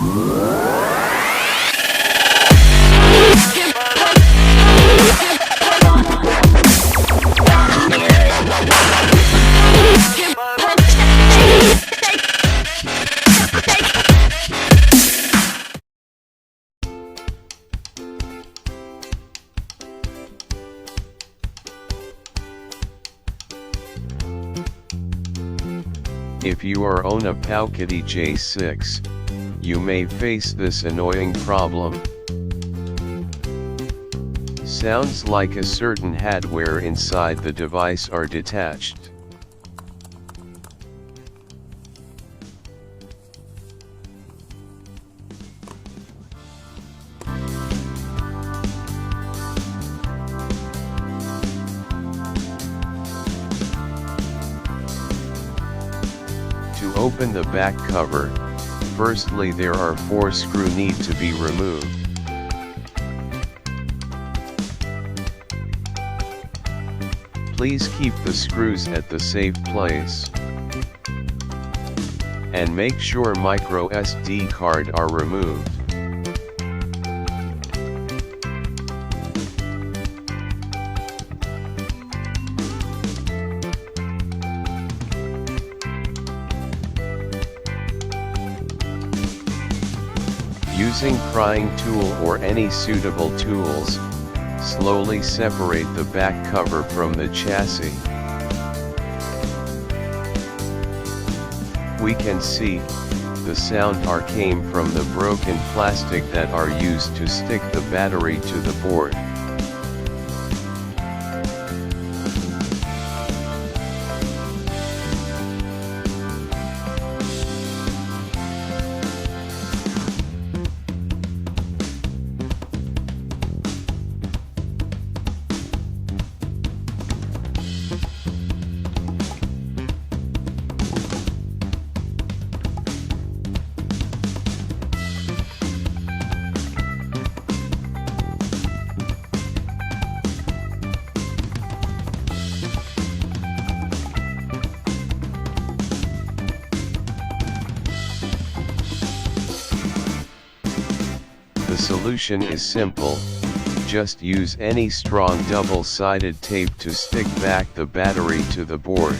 If you are on a Powkiddy J6, you may face this annoying problem. Sounds like a certain hardware inside the device are detached. To open the back cover, firstly there are 4 screws need to be removed. Please keep the screws at the safe place. And make sure micro SD card are removed. Using prying tool or any suitable tools, slowly separate the back cover from the chassis. We can see, the sound came from the broken plastic that are used to stick the battery to the board. The solution is simple, just use any strong double-sided tape to stick back the battery to the board.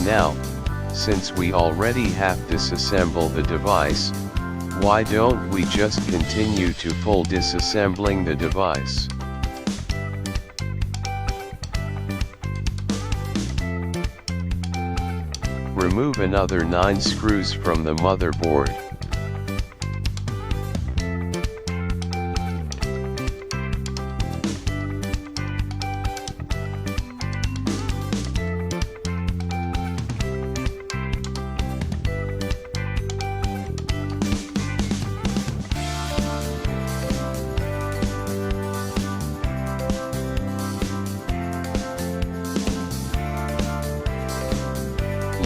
Now, since we already have disassembled the device, why don't we just continue to full disassembling the device? Remove another 9 screws from the motherboard.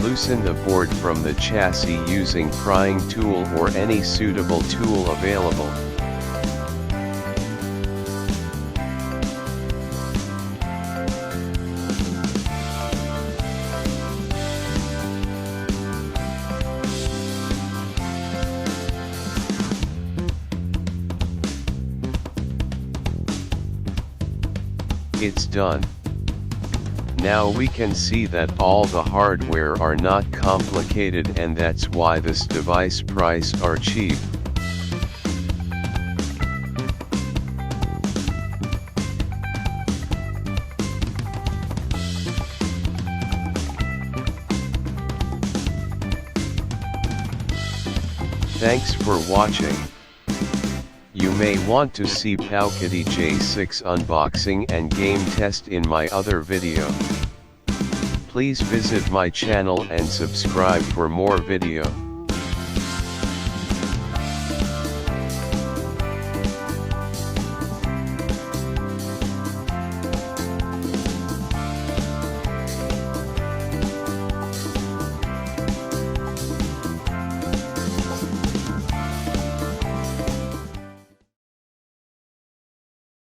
Loosen the board from the chassis using prying tool or any suitable tool available. It's done. Now we can see that all the hardware are not complicated, and that's why this device price are cheap. Thanks for watching. You may want to see Powkiddy J6 unboxing and game test in my other video. Please visit my channel and subscribe for more video.